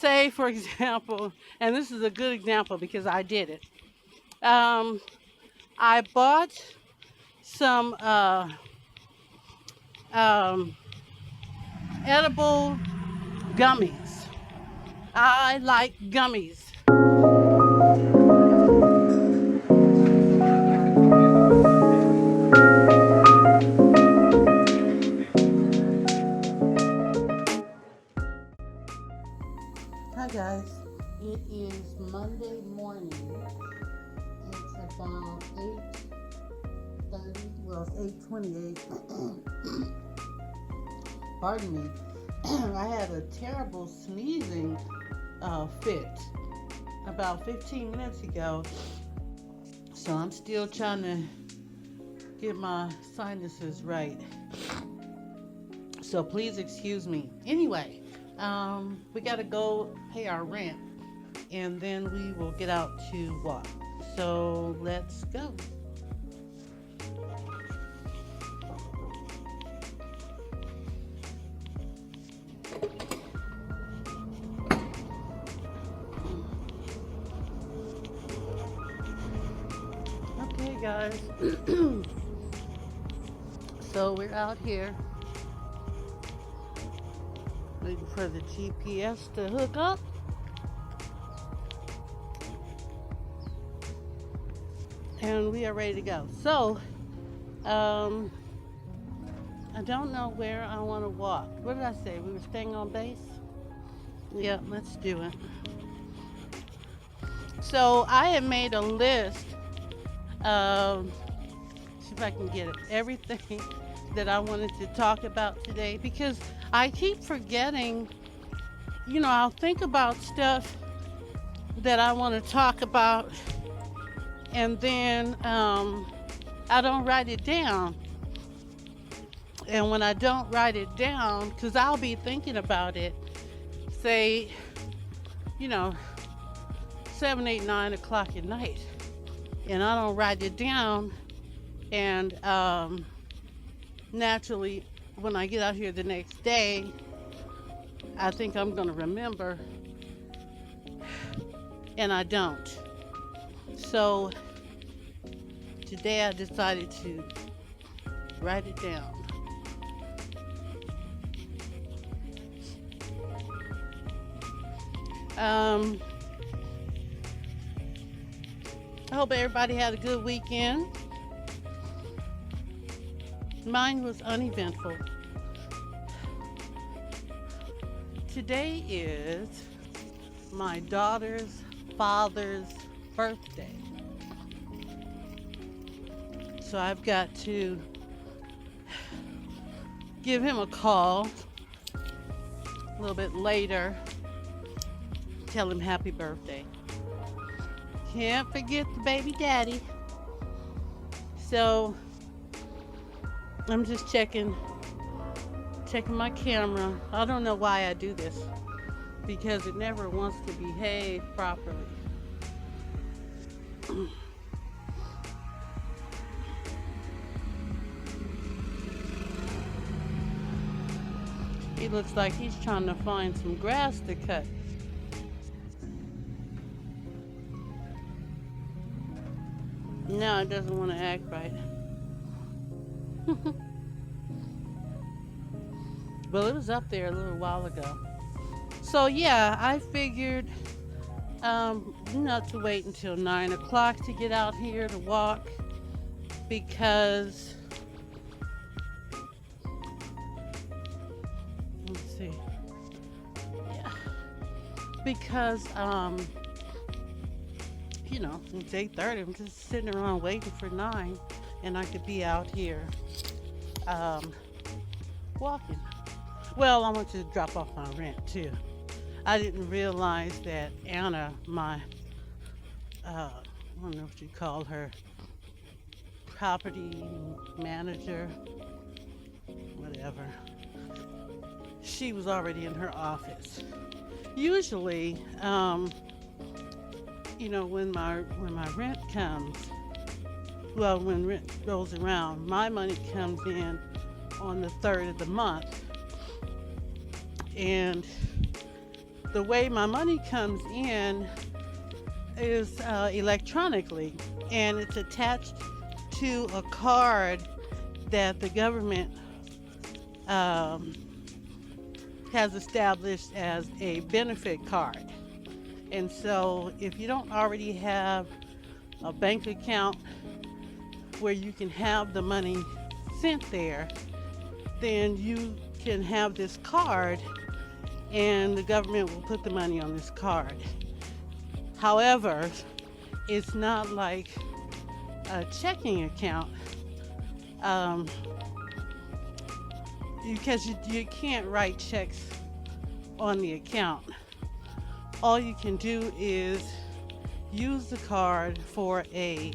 Say, for example, and this is a good example because I did it. Um, I bought some um, edible gummies. I like gummies. Hi guys, it is Monday morning. It's about 8:30. Well, it's 8:28. Pardon me. I had a terrible sneezing fit about 15 minutes ago, so I'm still trying to get my sinuses right. So please excuse me. Anyway, we got to go pay our rent, and then we will get out to walk. So let's go. Okay, guys. So we're out here waiting for the GPS to hook up. And we are ready to go. So, um, I don't know where I want to walk. What did I say? We were staying on base? Yeah, let's do it. So, I have made a list of, see if I can get it, everything that I wanted to talk about today because I keep forgetting, I'll think about stuff that I want to talk about and then I don't write it down. And when I don't write it down, because I'll be thinking about it, say, you know, 7, 8, 9 o'clock at night, and I don't write it down, and naturally, when I get out here the next day, I think I'm going to remember, and I don't. So today I decided to write it down. I hope everybody had a good weekend. Mine was uneventful. Today is my daughter's father's birthday. So I've got to give him a call a little bit later, tell him happy birthday. Can't forget the baby daddy. So I'm just checking my camera. I don't know why I do this because it never wants to behave properly. He looks like he's trying to find some grass to cut. No, it doesn't want to act right. Well, it was up there a little while ago. So yeah, I figured not to wait until 9 o'clock to get out here to walk because let's see. Yeah. Because it's 8:30. I'm just sitting around waiting for 9 and I could be out here walking. Well, I want to drop off my rent too. I didn't realize that Anna, my, I don't know what you call her, property manager, whatever, she was already in her office. Usually, when my rent comes, well, when rent rolls around, my money comes in on the 3rd of the month. And the way my money comes in is electronically, and it's attached to a card that the government um, has established as a benefit card. And so, if you don't already have a bank account where you can have the money sent there, then you can have this card and the government will put the money on this card. However, it's not like a checking account um, because you can't write checks on the account. All you can do is use the card for a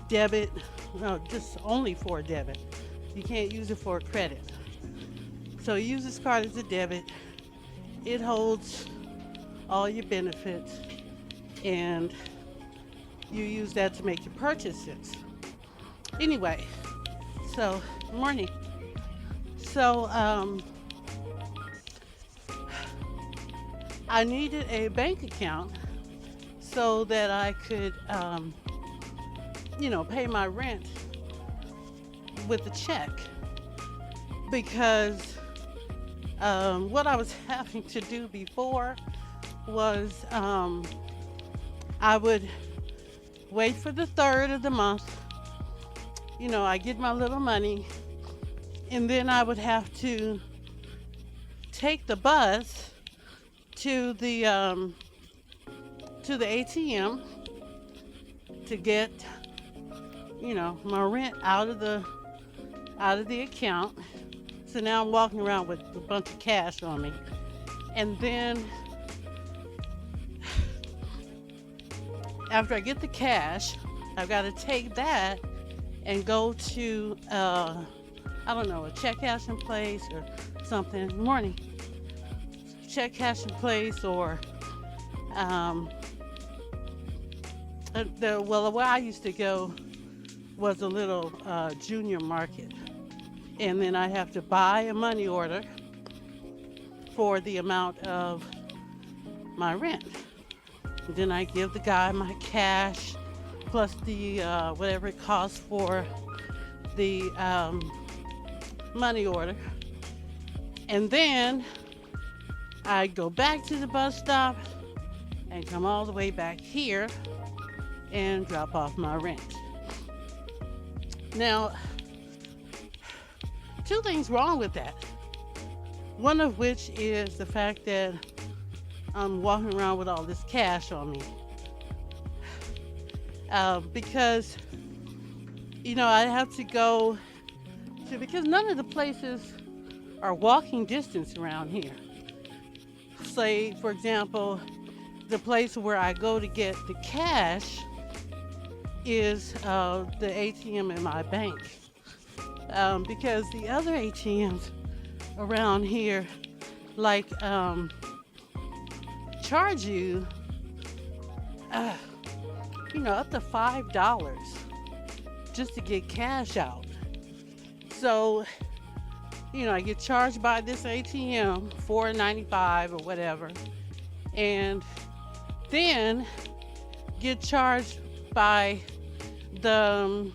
debit, no, just only for a debit. You can't use it for a credit. So you use this card as a debit. It holds all your benefits, and you use that to make your purchases. Anyway, so morning. So I needed a bank account so that I could, pay my rent with a check, because what I was having to do before was I would wait for the 3rd of the month. I get my little money, and then I would have to take the bus to the ATM to get my rent out of the account. So now I'm walking around with a bunch of cash on me, and then after I get the cash, I've got to take that and go to a check cashing place or something. Morning. Check cashing place, or where I used to go was a little junior market, and then I have to buy a money order for the amount of my rent. And then I give the guy my cash plus the whatever it costs for the money order, and then I go back to the bus stop and come all the way back here and drop off my rent. Now, two things wrong with that. One of which is the fact that I'm walking around with all this cash on me. Because, I have to go to, because none of the places are walking distance around here. Say, for example, the place where I go to get the cash is the ATM in my bank. Because the other ATMs around here, like, charge you, up to $5 just to get cash out. So, I get charged by this ATM $4.95 or whatever, and then get charged by the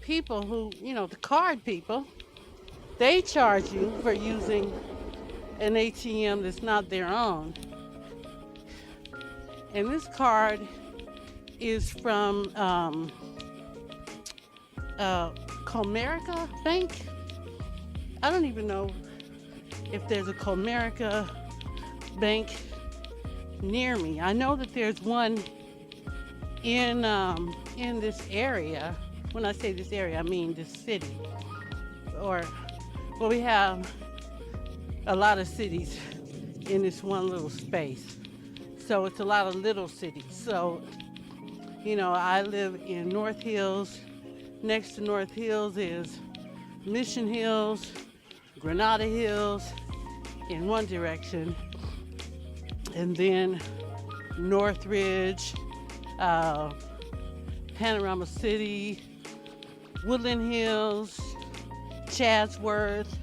people who, the card people. They charge you for using an ATM that's not their own. And this card is from Comerica Bank. I don't even know if there's a Comerica Bank near me. I know that there's one in this area. When I say this area, I mean this city. We have a lot of cities in this one little space. So it's a lot of little cities. So, I live in North Hills. Next to North Hills is Mission Hills, Granada Hills in one direction, and then Northridge, Panorama City, Woodland Hills, Chatsworth,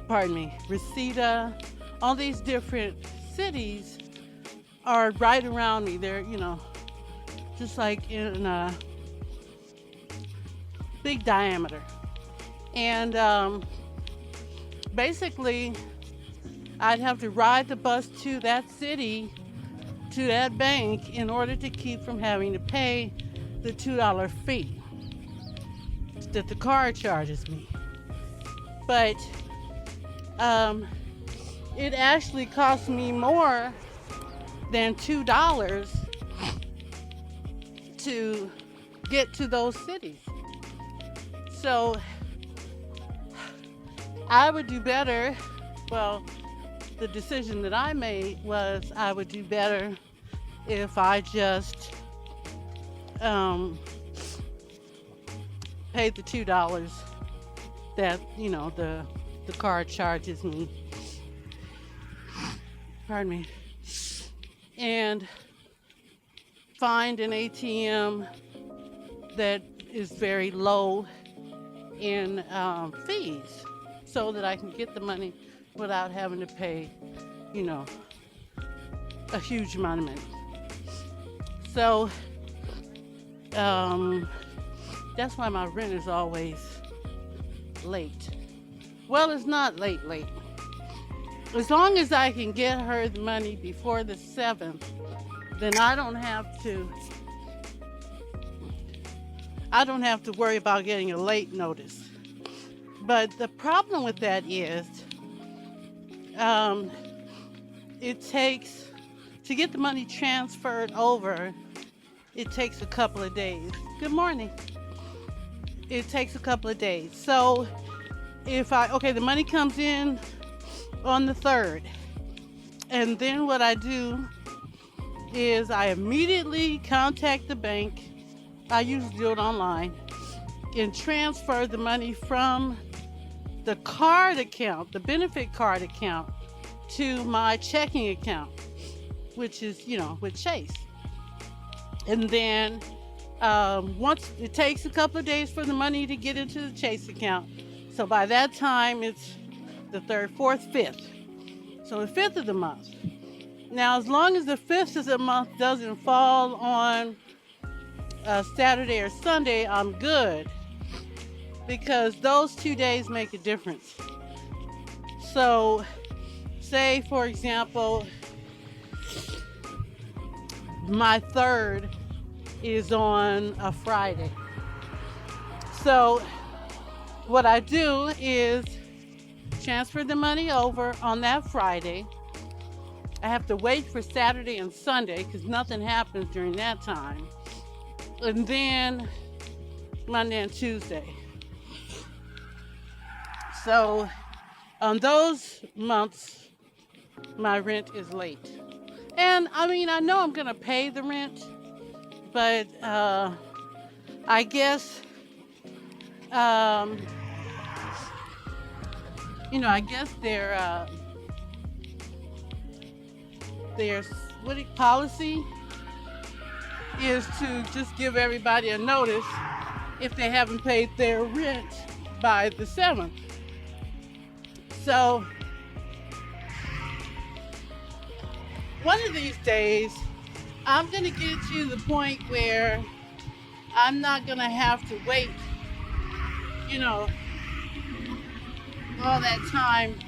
pardon me, Reseda, all these different cities are right around me. They're, just like in a big diameter. And basically, I'd have to ride the bus to that city, to that bank, in order to keep from having to pay the $2 fee that the card charges me. But it actually cost me more than $2 to get to those cities. So I would do better. Well, the decision that I made was I would do better if I just paid the $2 that the card charges me. Pardon me. And find an ATM that is very low in fees, so that I can get the money without having to pay, a huge amount of money. So that's why my rent is always late. Well, it's not late. As long as I can get her the money before the 7th, then I don't have to worry about getting a late notice. But the problem with that is it takes, to get the money transferred over, it takes a couple of days. Good morning. It takes a couple of days. So if the money comes in on the 3rd, and then what I do is I immediately contact the bank. I usually do it online and transfer the money from the card account, the benefit card account, to my checking account, which is, with Chase. And then once it takes a couple of days for the money to get into the Chase account. So by that time, it's the 3rd, 4th, 5th. So the 5th of the month. Now, as long as the 5th of the month doesn't fall on Saturday or Sunday, I'm good, because those 2 days make a difference. So say, for example, my 3rd is on a Friday. So what I do is transfer the money over on that Friday. I have to wait for Saturday and Sunday because nothing happens during that time. And then Monday and Tuesday. So on those months, my rent is late. And I know I'm going to pay the rent, but I guess, their policy is to just give everybody a notice if they haven't paid their rent by the 7th. So one of these days, I'm going to get to the point where I'm not going to have to wait, all that time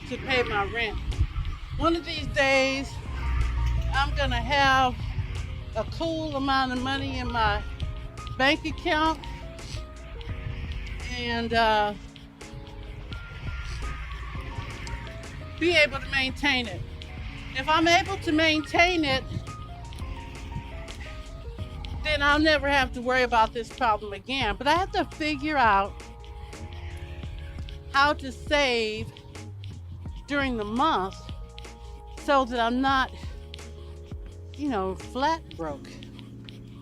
to pay my rent. One of these days, I'm going to have a cool amount of money in my bank account, and be able to maintain it. If I'm able to maintain it, then I'll never have to worry about this problem again. But I have to figure out how to save during the month so that I'm not, flat broke.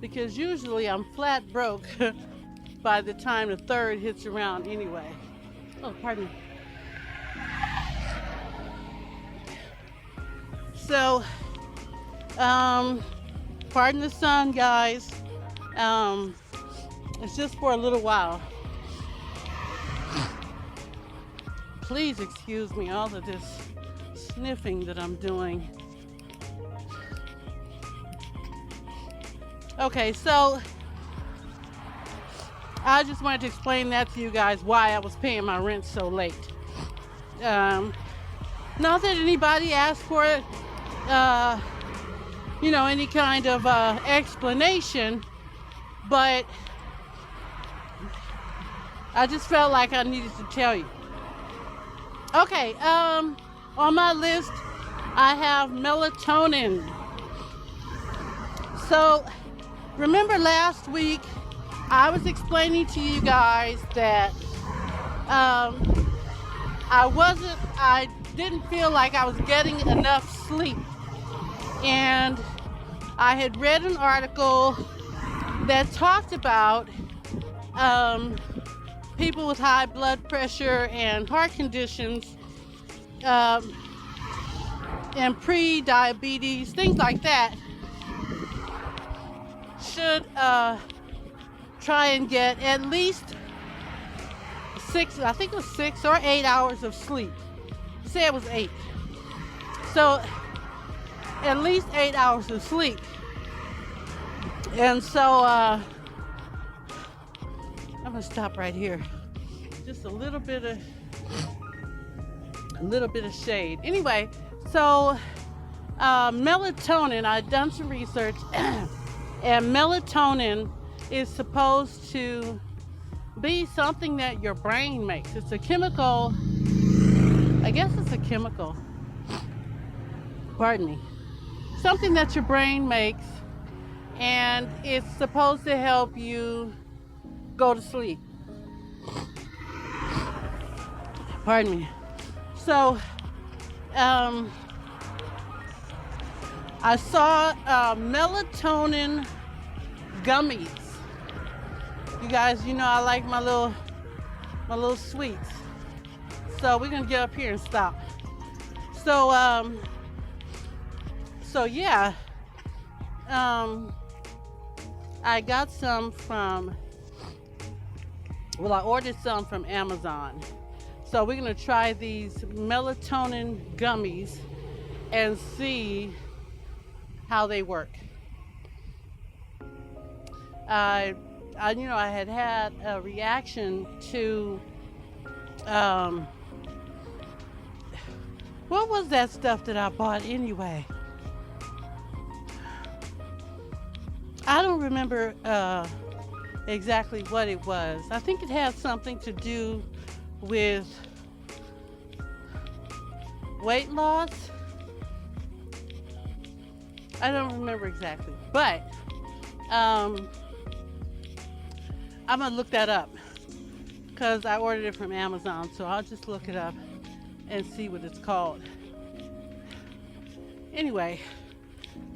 Because usually I'm flat broke by the time the 3rd hits around anyway. Oh, pardon me. So, pardon the sun, guys. It's just for a little while. Please excuse me, all of this sniffing that I'm doing. Okay, so I just wanted to explain that to you guys, why I was paying my rent so late. Not that anybody asked for it, any kind of explanation, but I just felt like I needed to tell you. Okay, on my list, I have melatonin. So, remember last week, I was explaining to you guys that I didn't feel like I was getting enough sleep. And I had read an article that talked about people with high blood pressure and heart conditions and pre-diabetes, things like that, should try and get at least 6 or 8 hours of sleep. Say it was 8. So at least 8 hours of sleep. And so I'm gonna stop right here. Just a little bit of shade. Anyway, so melatonin, I've done some research, and melatonin is supposed to be something that your brain makes. It's a chemical. I guess it's a chemical. Pardon me. Something that your brain makes, and it's supposed to help you go to sleep. Pardon me. So, I saw melatonin gummies. You guys, I like my little sweets. So we're gonna get up here and stop. So yeah, I got some I ordered some from Amazon. So we're gonna try these melatonin gummies and see how they work. I had a reaction to what was that stuff that I bought anyway? I don't remember exactly what it was. I think it had something to do with weight loss. I don't remember exactly, but I'm gonna look that up because I ordered it from Amazon, so I'll just look it up and see what it's called. Anyway,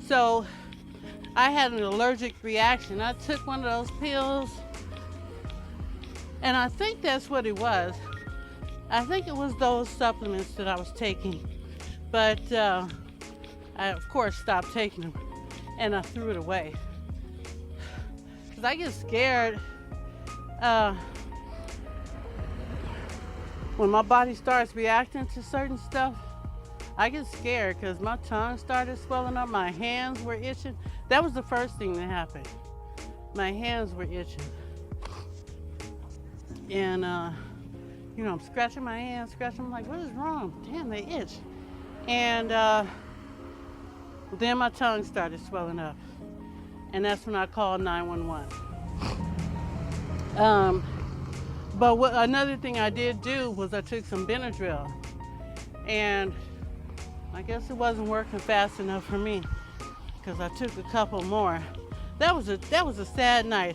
so I had an allergic reaction. I took one of those pills, and I think that's what it was. I think it was those supplements that I was taking, but I of course stopped taking them, and I threw it away because I get scared when my body starts reacting to certain stuff. I get scared because my tongue started swelling up, my hands were itching. That was the first thing that happened. My hands were itching. And I'm scratching my hands, I'm like, what is wrong? Damn, they itch. And then my tongue started swelling up. And that's when I called 911. But another thing I did do was I took some Benadryl, and I guess it wasn't working fast enough for me because I took a couple more. That was a sad night.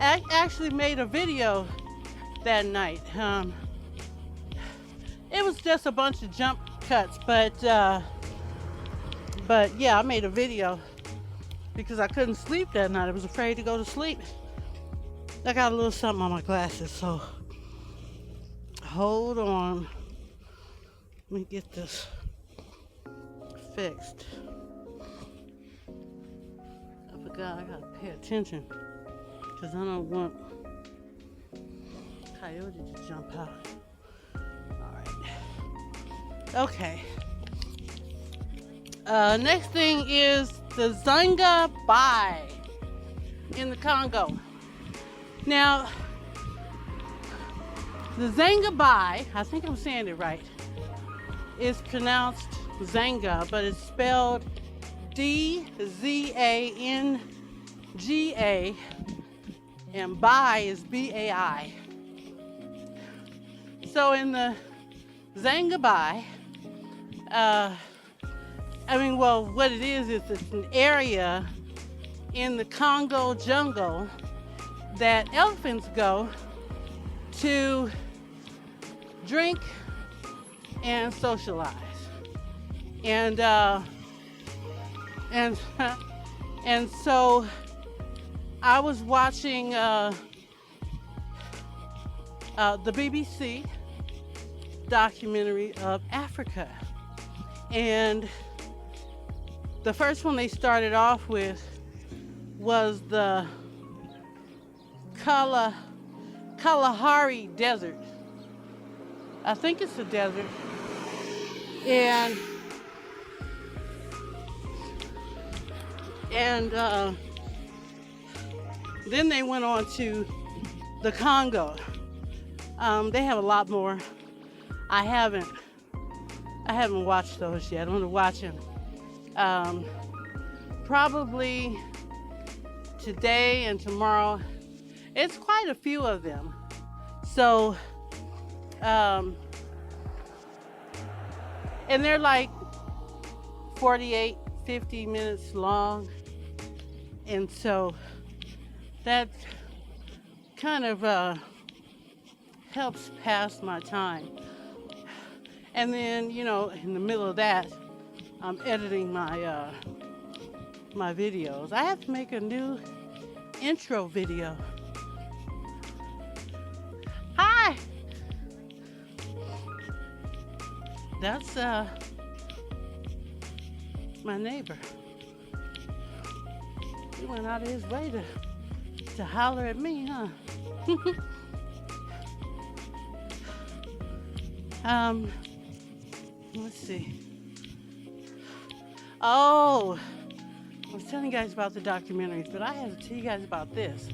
I actually made a video that night. It was just a bunch of jump cuts, but yeah, I made a video because I couldn't sleep that night. I was afraid to go to sleep. I got a little something on my glasses, so hold on. Let me get this fixed. I forgot I gotta pay attention because I don't want Coyote to jump out. All right. Okay. Next thing is the Zanga Bai in the Congo. Now, the Zanga Bai, I think I'm saying it right, is pronounced Zanga, but it's spelled Dzanga, and Bai is Bai. So in the Zanga Bai, what it is it's an area in the Congo jungle that elephants go to drink and socialize. And and so I was watching the BBC documentary of Africa, and the first one they started off with was the Kalahari Desert. I think it's a desert. And then they went on to the Congo. They have a lot more. I haven't watched those yet. I'm gonna watch them. Probably today and tomorrow. It's quite a few of them. So, and they're like 48, 50 minutes long. And so that kind of helps pass my time. And then, in the middle of that, I'm editing my my videos. I have to make a new intro video. Hi! That's my neighbor. He went out of his way to holler at me, huh? Let's see. Oh, I was telling you guys about the documentaries, but I have to tell you guys about this.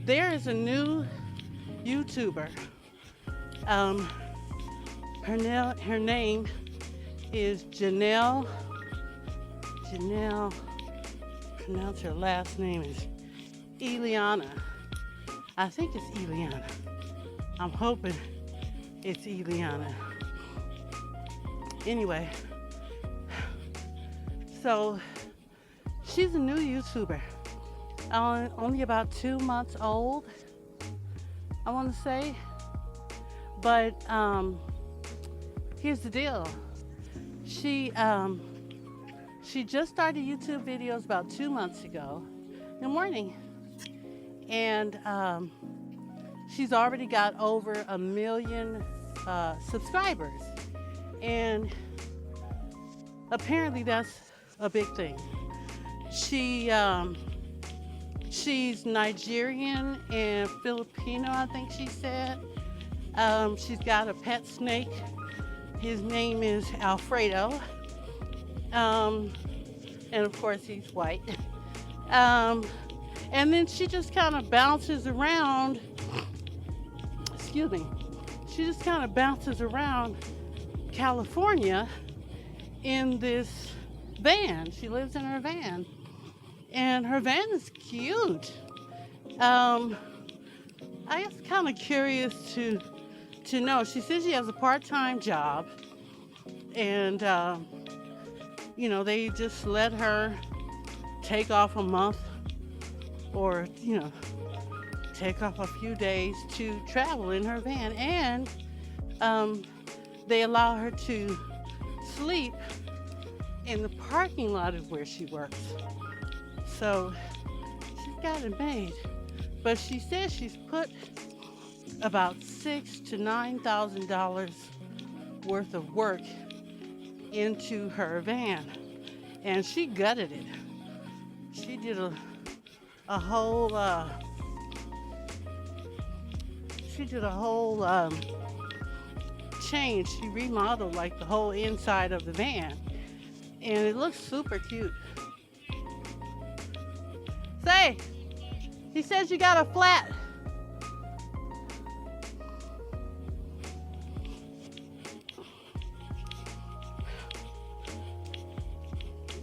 There is a new YouTuber. Her name is Janelle. Pronounce her last name is Eliana. I think it's Eliana. I'm hoping it's Eliana. Anyway, so she's a new YouTuber. Only about 2 months old, I want to say. But here's the deal. She just started YouTube videos about 2 months ago. Good morning. And she's already got over 1 million subscribers. And apparently that's a big thing. She's Nigerian and Filipino, I think she said. She's got a pet snake. His name is Alfredo. And of course he's white. And then she just kind of bounces around. Excuse me. She just kind of bounces around California in this van. She lives in her van. And her van is cute. I was kind of curious to know. She says she has a part-time job. And, they just let her take off a month or, take off a few days to travel in her van. And they allow her to sleep in the parking lot of where she works. So she's got it made. But she says she's put about $6,000 to $9,000 worth of work into her van. And she gutted it. She did a whole changed. She remodeled like the whole inside of the van, and it looks super cute. Say, he says you got a flat.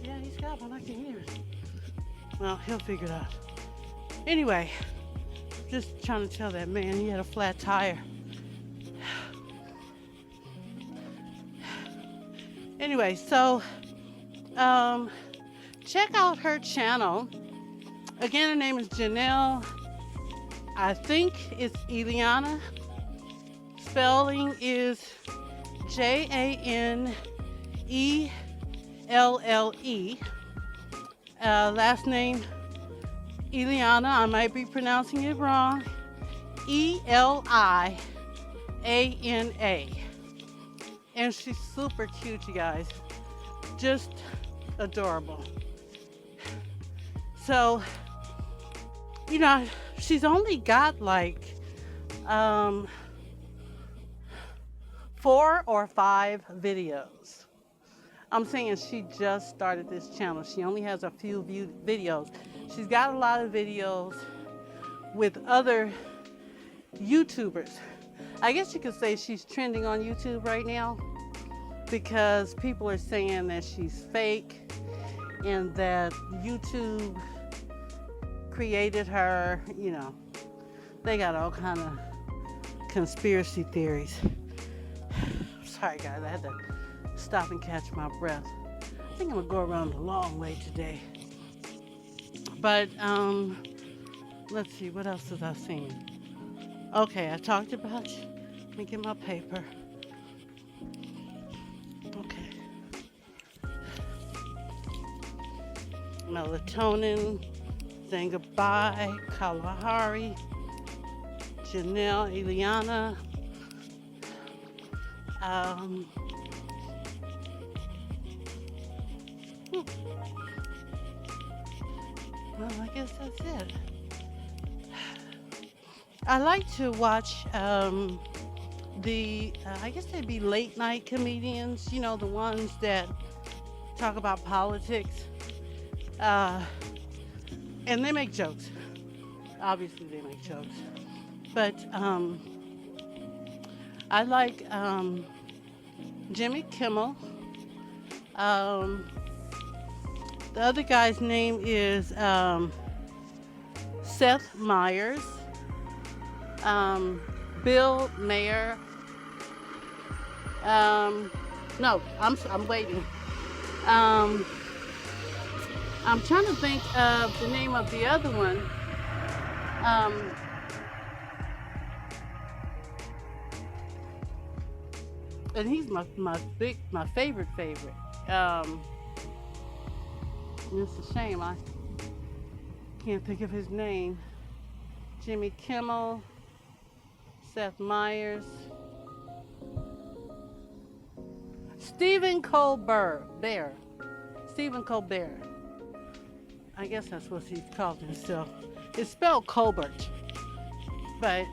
Yeah, he's got one. I can hear it. Well, he'll figure it out. Anyway, just trying to tell that man he had a flat tire. Anyway, so check out her channel. Again, her name is Janelle. I think it's Eliana. Spelling is Janelle. Last name Eliana. I might be pronouncing it wrong. Eliana. And she's super cute, you guys. Just adorable. So, you know, she's only got like 4 or 5 videos. I'm saying she just started this channel. She only has a few viewed videos. She's got a lot of videos with other YouTubers. I guess you could say she's trending on YouTube right now because people are saying that she's fake and that YouTube created her. You know, they got all kind of conspiracy theories. Sorry guys, I had to stop and catch my breath. I think I'm gonna go around the long way today. But let's see, what else was I saying? Okay, I talked about, let me get my paper. Okay. Melatonin, saying goodbye, Kalahari, Janelle Eliana. Well, I guess that's it. I like to watch I guess they'd be late night comedians, you know, the ones that talk about politics. And they make jokes. Obviously they make jokes. But I like Jimmy Kimmel. The other guy's name is Seth Meyers. Bill Mayer. No, I'm waiting. I'm trying to think of the name of the other one. And he's my favorite. It's a shame I can't think of his name. Jimmy Kimmel, Seth Meyers, Stephen Colbert. I guess that's what he's called himself. It's spelled Colbert, but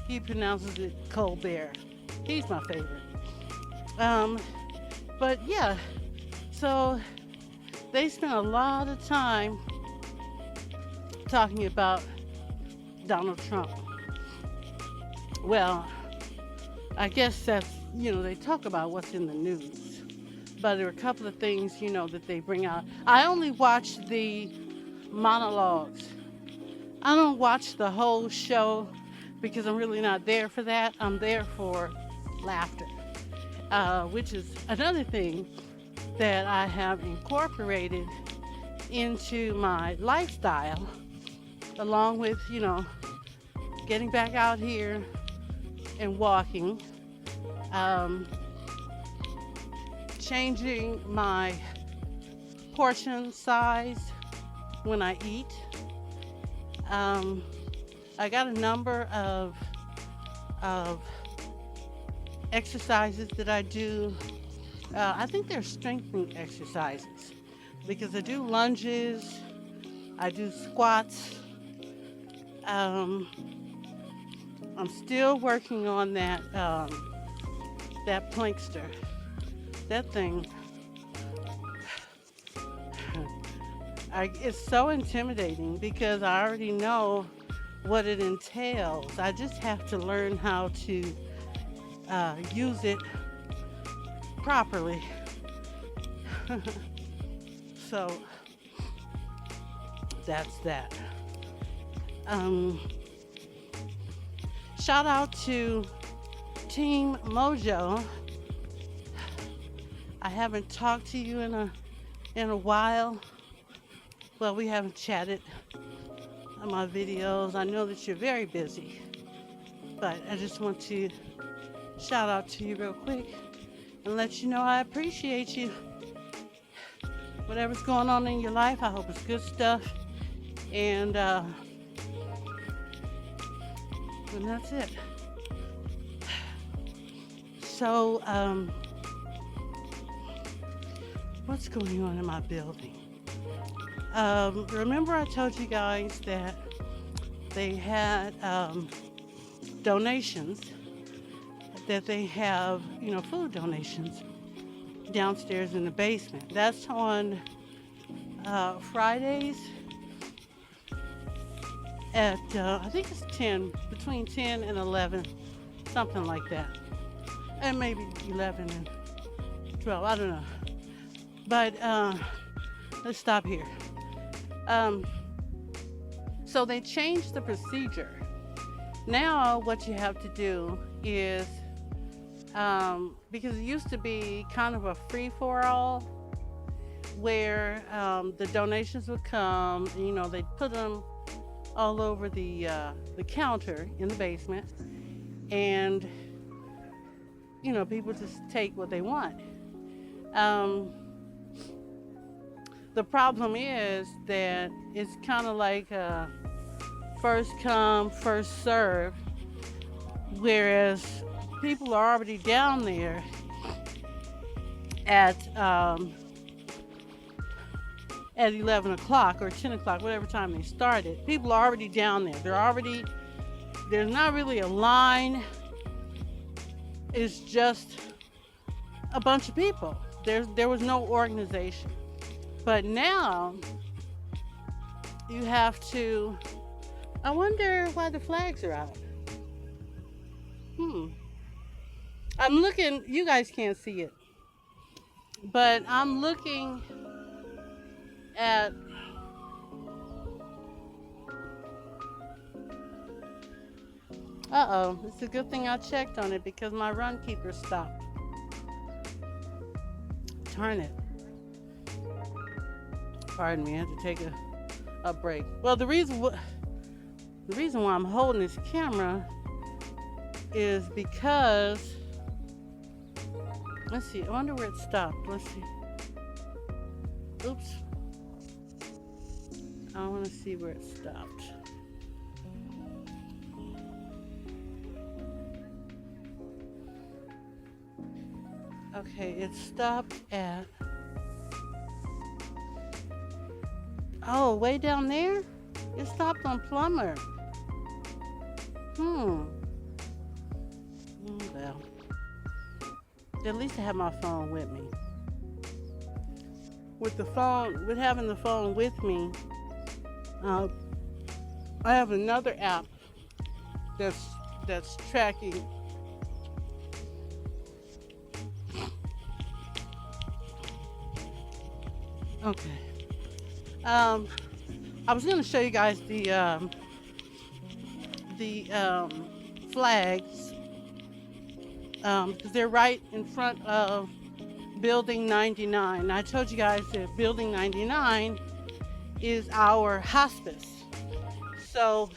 he pronounces it Colbert. He's my favorite. But yeah, so they spent a lot of time talking about Donald Trump. Well, I guess that's, you know, they talk about what's in the news, but there are a couple of things, you know, that they bring out. I only watch the monologues. I don't watch the whole show because I'm really not there for that. I'm there for laughter, which is another thing that I have incorporated into my lifestyle, along with, you know, getting back out here and walking, changing my portion size when I eat. I got a number of exercises that I do. I think they're strengthening exercises because I do lunges, I do squats. I'm still working on that that plankster. That thing, it's so intimidating because I already know what it entails. I just have to learn how to use it properly. So that's that. Um, Shout out to Team Mojo. I haven't talked to you in a while. Well, we haven't chatted on my videos. I know that you're very busy, but I just want to shout out to you real quick and let you know I appreciate you. Whatever's going on in your life, I hope it's good stuff. And that's it. So, what's going on in my building? Remember I told you guys that they had donations, that they have, food donations downstairs in the basement. That's on Fridays at, I think it's 10, between 10 and 11, something like that. And maybe 11 and 12, I don't know. But let's stop here. So they changed the procedure. Now what you have to do is, because it used to be kind of a free-for-all, where the donations would come, and, they'd put them all over the counter in the basement, and people just take what they want. The problem is that it's kind of like first come, first serve, whereas people are already down there at 11 o'clock or 10 o'clock, whatever time they started. People are already down there. There's not really a line. It's just a bunch of people. There was no organization. But now you have to, I wonder why the flags are out. I'm looking, you guys can't see it, but I'm looking at, it's a good thing I checked on it because my run keeper stopped. Darn it. Pardon me, I had to take a break. Well, the reason why I'm holding this camera is because, let's see, I wonder where it stopped. Let's see. Oops. I want to see where it stopped. Okay, it stopped at, way down there? It stopped on Plummer. Well, at least I have my phone with me. With having the phone with me, I have another app that's tracking. Okay. I was going to show you guys the flags, because they're right in front of Building 99. I told you guys that Building 99 is our hospice. So,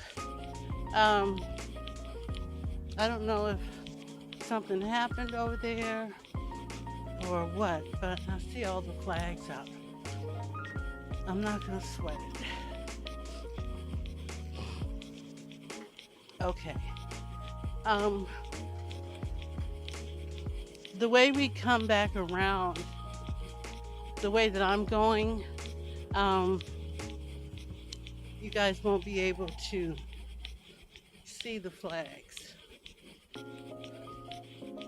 I don't know if something happened over there or what, but I see all the flags out. I'm not going to sweat it. Okay. The way we come back around, the way that I'm going, you guys won't be able to see the flags.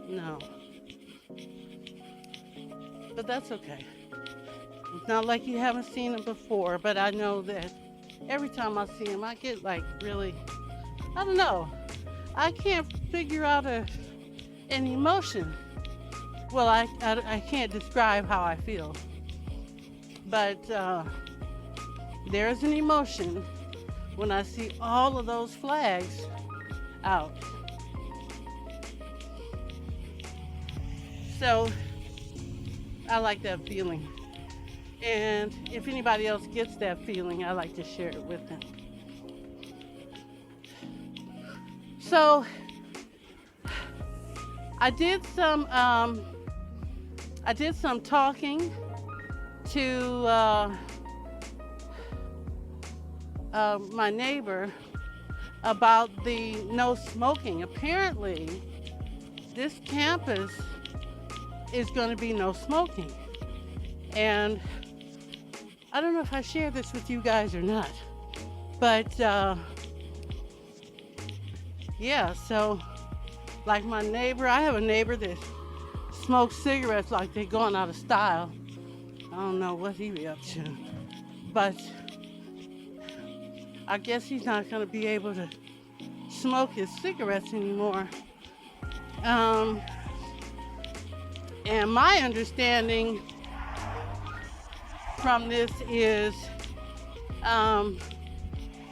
No. but that's okay. It's not like you haven't seen him before, but I know that every time I see him, I get like really, I don't know, I can't figure out an emotion. Well, I can't describe how I feel, but there's an emotion when I see all of those flags out. So I like that feeling. And if anybody else gets that feeling, I like to share it with them. So I did some talking to my neighbor about the no smoking. Apparently, this campus is going to be no smoking. And I don't know if I share this with you guys or not, but yeah, so like my neighbor, I have a neighbor that smokes cigarettes like they're going out of style. I don't know what he be up to, but I guess he's not going to be able to smoke his cigarettes anymore. And my understanding from this is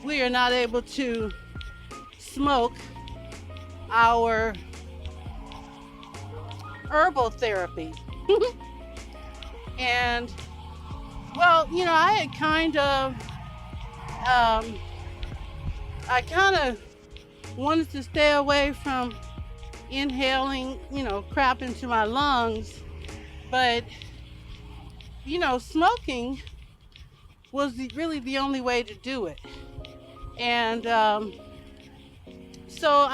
we are not able to smoke our herbal therapy. And well, you know, I kind of wanted to stay away from inhaling, you know, crap into my lungs, but you know, smoking was really the only way to do it. And so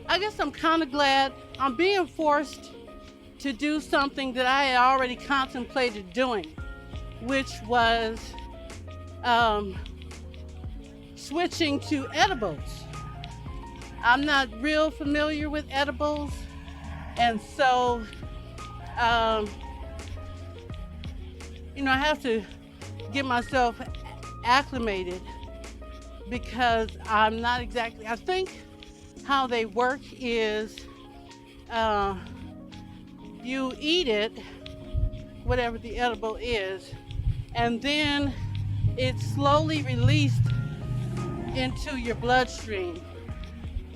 I guess I'm kind of glad I'm being forced to do something that I had already contemplated doing, which was switching to edibles. I'm not real familiar with edibles, and so you know, I have to get myself acclimated because I'm not exactly, I think how they work is you eat it, whatever the edible is, and then it's slowly released into your bloodstream.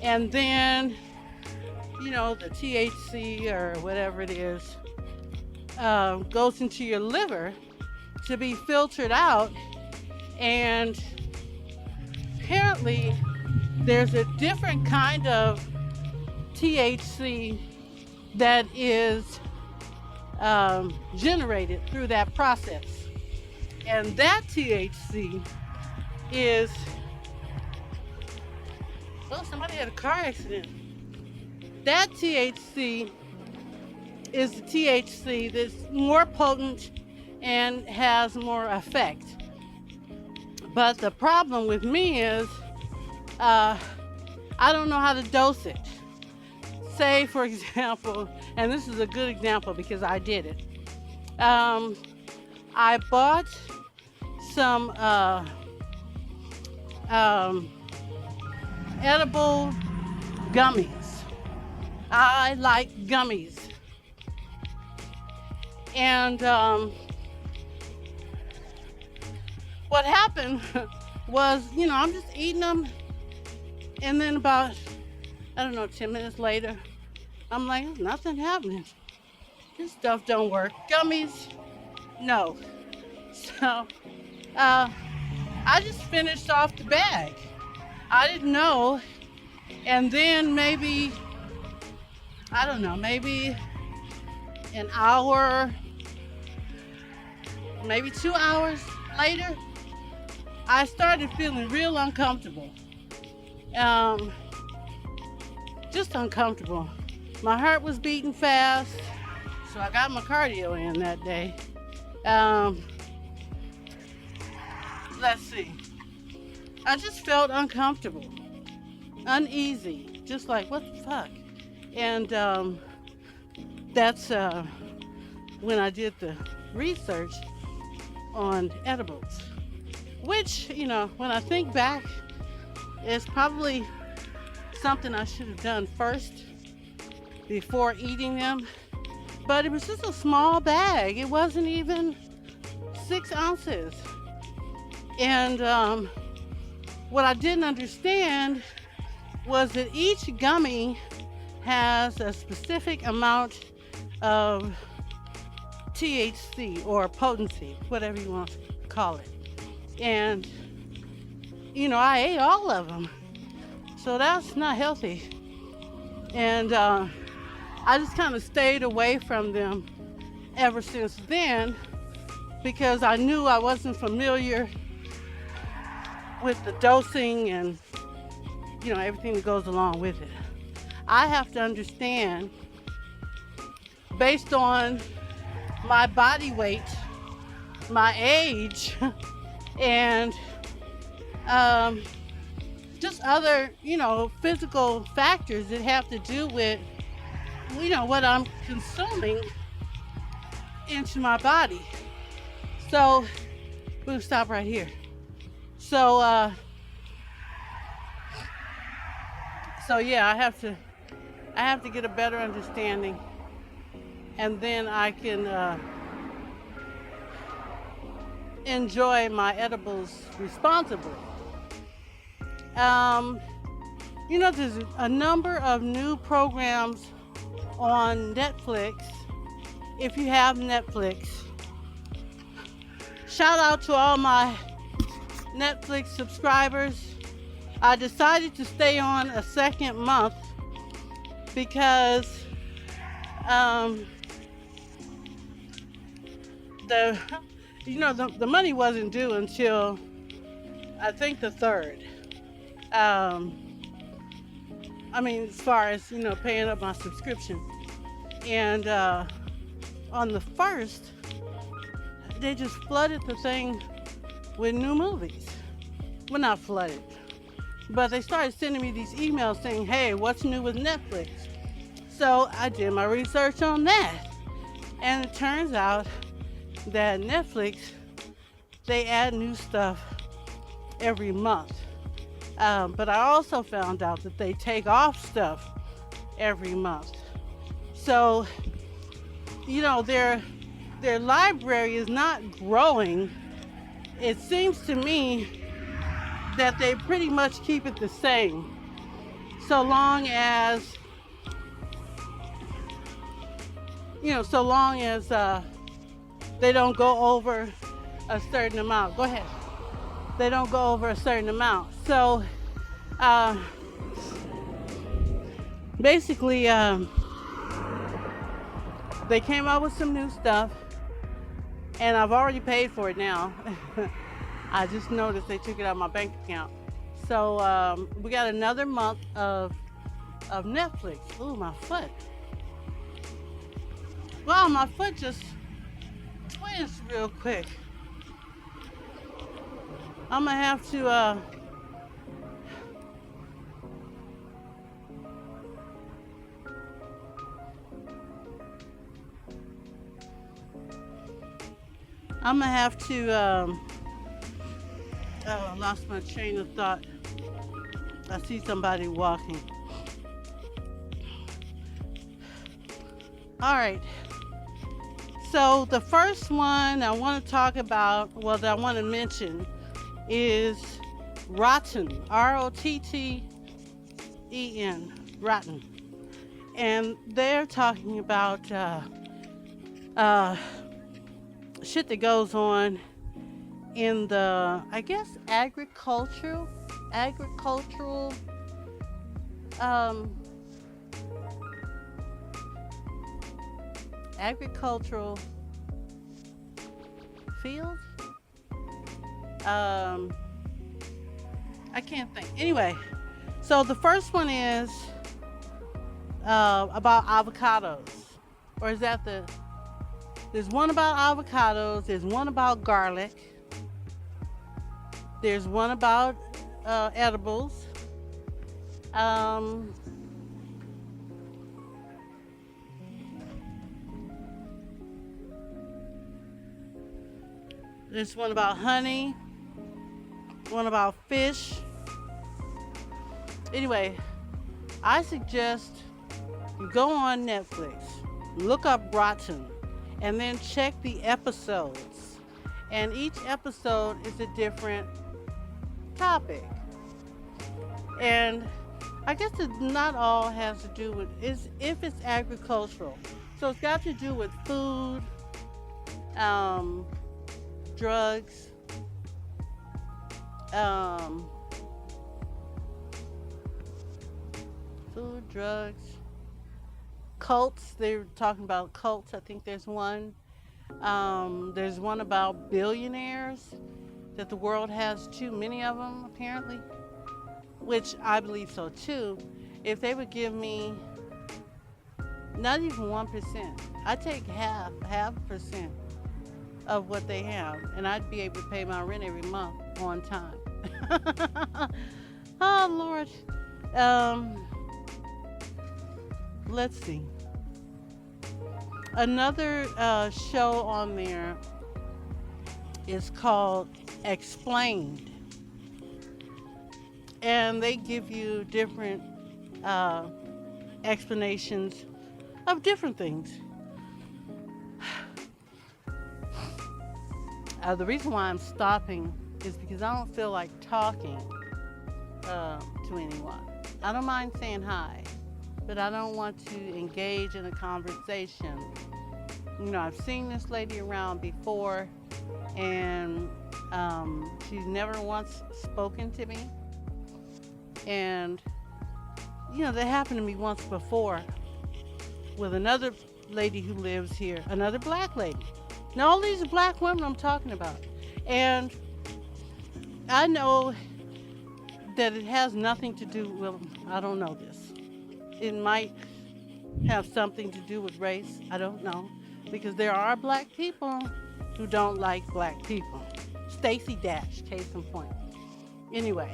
And then, you know, the THC or whatever it is goes into your liver to be filtered out. And apparently there's a different kind of THC that is generated through that process. And that THC is, oh, somebody had a car accident. That THC is the THC that's more potent and has more effect. But the problem with me is I don't know how to dose it. Say, for example, and this is a good example because I did it. I bought some edible gummies. I like gummies. And what happened was, you know, I'm just eating them, and then about, I don't know, 10 minutes later, I'm like, nothing happening. This stuff don't work. Gummies, no. So I just finished off the bag. I didn't know. And then maybe, I don't know, maybe an hour, maybe 2 hours later, I started feeling real uncomfortable. Just uncomfortable. My heart was beating fast, so I got my cardio in that day. Let's see. I just felt uncomfortable, uneasy, just like, what the fuck? And that's when I did the research on edibles, which, when I think back, is probably something I should have done first before eating them. But it was just a small bag. It wasn't even 6 ounces. And what I didn't understand was that each gummy has a specific amount of THC or potency, whatever you want to call it. And, I ate all of them. So that's not healthy. And I just kind of stayed away from them ever since then because I knew I wasn't familiar with the dosing and, everything that goes along with it. I have to understand, based on my body weight, my age, and just other, physical factors that have to do with, what I'm consuming into my body. So, we'll stop right here. So yeah, I have to get a better understanding, and then I can enjoy my edibles responsibly. There's a number of new programs on Netflix. If you have Netflix, shout out to all my Netflix subscribers. I decided to stay on a second month because the money wasn't due until I think the 3rd. As far as paying up my subscription, and on the 1st they just flooded the thing with new movies. Well, not flooded, but they started sending me these emails saying, hey, what's new with Netflix? So I did my research on that, and it turns out that Netflix, they add new stuff every month. But I also found out that they take off stuff every month. So, their library is not growing. It seems to me that they pretty much keep it the same, so long as they don't go over a certain amount. Go ahead. They don't go over a certain amount. So basically, they came out with some new stuff, and I've already paid for it now. I just noticed they took it out of my bank account. So we got another month of Netflix. Ooh, my foot. Wow, my foot just twitched real quick. I'm gonna have to I lost my train of thought. I see somebody walking. All right. So the first one I want to talk about, that I want to mention, is Rotten, Rotten, Rotten. And they're talking about shit that goes on in the, I guess, agricultural field. I can't think. Anyway, so the first one is about avocados, or is that there's one about avocados, there's one about garlic, there's one about edibles, There's one about honey, one about fish. Anyway, I suggest you go on Netflix, look up Rotten, and then check the episodes. And each episode is a different topic. And I guess it not all has to do with is if it's agricultural. So it's got to do with food, um, drugs, um, food, drugs, cults. They're talking about cults. I think there's one. There's one about billionaires that the world has too many of them apparently, which I believe so too. If they would give me not even 1%, I'd take half percent of what they have, and I'd be able to pay my rent every month on time. Oh Lord. Let's see. Another show on there is called Explained, and they give you different explanations of different things. The reason why I'm stopping is because I don't feel like talking to anyone. I don't mind saying hi, but I don't want to engage in a conversation. You know, I've seen this lady around before, and she's never once spoken to me. And, you know, that happened to me once before with another lady who lives here, another black lady. Now, all these are black women I'm talking about. And I know that it has nothing to do with, I don't know this. It might have something to do with race. I don't know. Because there are black people who don't like black people. Stacey Dash, case in point. Anyway,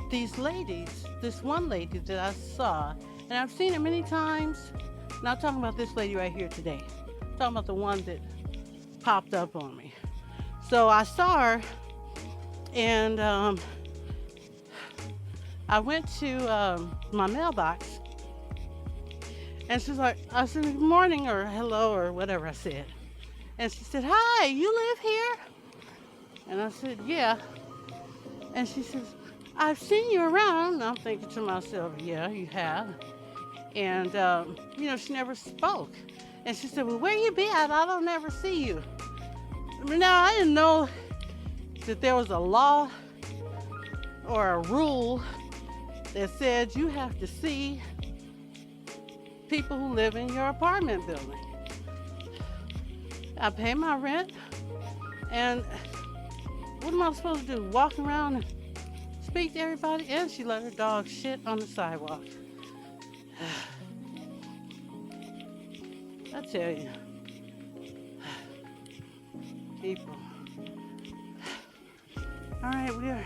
these ladies, this one lady that I saw, and I've seen her many times. Not talking about this lady right here today. I'm talking about the one that popped up on me. So I saw her, and I went to my mailbox, and she's like, I said, good morning, or hello, or whatever I said. And she said, hi, you live here? And I said, yeah. And she says, I've seen you around. And I'm thinking to myself, yeah, you have. And, you know, she never spoke. And she said, well, where you be at? I don't ever see you. Now, I didn't know that there was a law or a rule that said you have to see people who live in your apartment building. I pay my rent, and what am I supposed to do? Walk around and speak to everybody? And she let her dog shit on the sidewalk. I tell you, people. All right, we are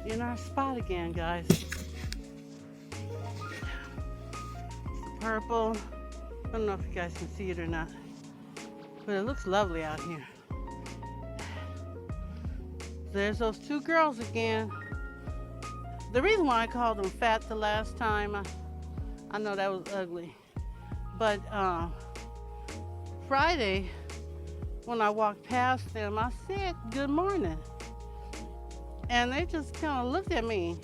in our spot again, guys. Purple. I don't know if you guys can see it or not, but it looks lovely out here. There's those two girls again. The reason why I called them fat the last time, I know that was ugly, but Friday when I walked past them, I said good morning, and they just kind of looked at me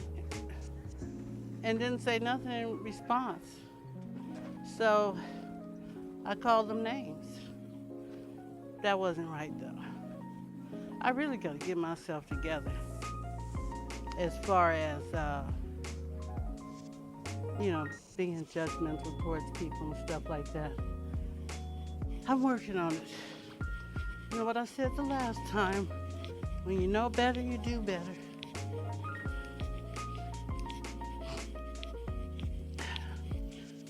and didn't say nothing in response. So I called them names. That wasn't right though. I really got to get myself together as far as, you know, being judgmental towards people and stuff like that. I'm working on it. You know what I said the last time? When you know better, you do better.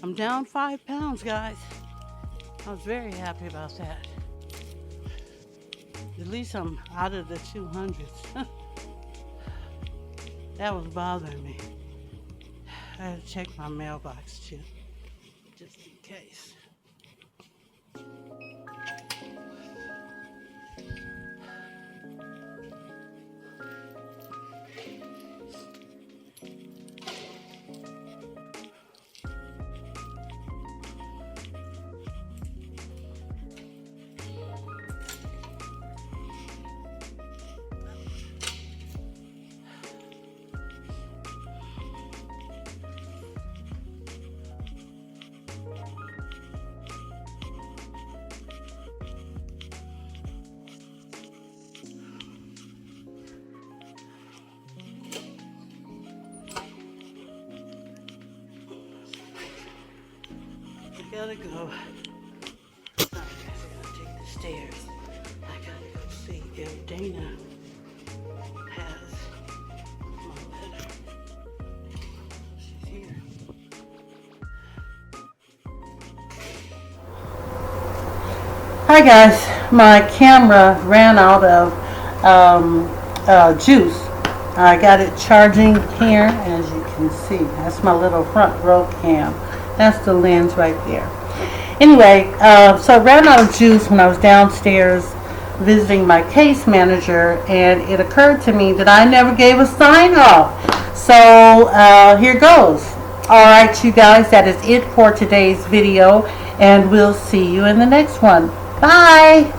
I'm down 5 pounds, guys. I was very happy about that. At least I'm out of the 200s. That was bothering me. I had to check my mailbox too. just in case. I gotta go. I gotta take the stairs. I gotta go see if Dana has my letter. She's here. Hi guys, my camera ran out of juice. I got it charging here, as you can see. That's my little front row cam. That's the lens right there. Anyway, so I ran out of juice when I was downstairs visiting my case manager, and it occurred to me that I never gave a sign off. So here goes. Alright you guys, that is it for today's video, and we'll see you in the next one. Bye!